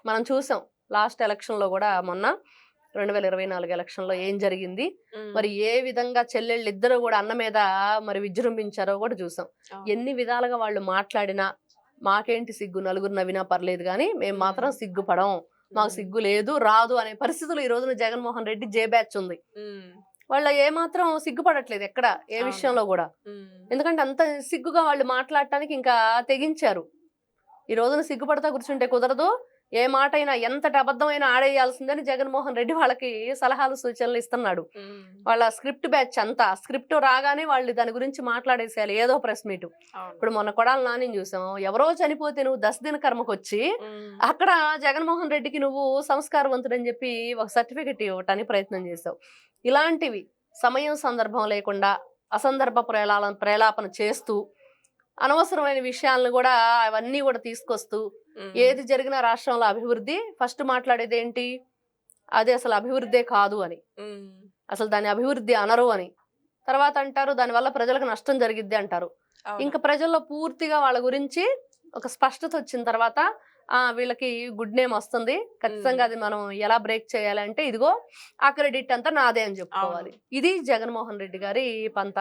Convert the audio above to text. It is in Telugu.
మనం చూసాం లాస్ట్ ఎలక్షన్‌లో గూడా మొన్న 2024 ఎలక్షన్‌లో ఏం జరిగింది? హ్మ్. మరి ఏ విధంగా చెల్లెళ్ళిద్దరూ గూడా అన్న మీద మరి విజృంభించారో గూడా చూసాం. అవును. ఎన్ని విధాలుగా వాళ్ళు మాట్లాడినా, మాకేంటి సిగ్గు నలుగురు నవ్వినా పర్లేదు గానీ, మేము హ్మ్. మాత్రం సిగ్గుపడం. మాకు హ్మ్. సిగ్గు లేదు, రాదు అనే పరిస్థితులు ఈ రోజున జగన్మోహన్ రెడ్డి జే బ్యాచ్ ఉంది. హ్మ్. వాళ్ళు ఏమాత్రం సిగ్గుపడట్లేదు ఎక్కడ, ఏ అవును. విషయంలో గూడా. హ్మ్. ఎందుకంటే అంత సిగ్గుగా వాళ్ళు మాట్లాడటానికి ఇంకా తెగించారు. ఈ రోజున సిగ్గుపడతా కూర్చుంటే కుదరదు. ఏ మాటైనా ఎంతటి అబద్ధమైనా ఆడేయాల్సిందని జగన్మోహన్ రెడ్డి వాళ్ళకి సలహాలు, సూచనలు ఇస్తున్నాడు. హ్మ్. వాళ్ళ స్క్రిప్ట్ బ్యాచ్ అంతా. స్క్రిప్ట్ రాగానే వాళ్ళు దాని గురించి మాట్లాడేసేయాలి ఏదో ప్రెస్ మీటు. అవును. ఇప్పుడు మొన్న కొడాలి నానిని చూసాం. ఎవరో చనిపోతే నువ్వు దశదిన కర్మకొచ్చి, హ్మ్. అక్కడ జగన్మోహన్ రెడ్డికి నువ్వు సంస్కారవంతుడని జెప్పి ఒక సర్టిఫికేట్ ఇవ్వటానికి ప్రయత్నం చేశావు. ఇలాంటివి సమయం, సందర్భం లేకుండా అసందర్భ ప్రేలాపన చేస్తూ అనవసరమైన విషయాలను గూడా అవన్నీ గూడా తీసుకొస్తూ, హ్మ్. ఏది జరిగినా రాష్ట్రంలో అభివృద్ధి ఫస్ట్ మాట్లాడేదేంటి? అది అసలు అభివృద్ధే కాదు అని. హ్మ్. అసలు దాన్ని అభివృద్ధి అనరు అని. తర్వాత అంటారు దానివల్ల ప్రజలకు నష్టం జరిగిద్ది అంటారు. అవును. ఇంక ప్రజల్లో పూర్తిగా వాళ్ళ గురించి ఒక స్పష్టత వచ్చిన తర్వాత వీళ్ళకి గుడ్ నేమ్ వస్తుంది. హ్మ్. ఖచ్చితంగా అది మనం ఎలా బ్రేక్ చేయాలంటే ఇదిగో ఆ క్రెడిట్ అంతా నాదే అని అవును. జెప్పుకోవాలి. ఇది జగన్మోహన్ రెడ్డి గారి పంత.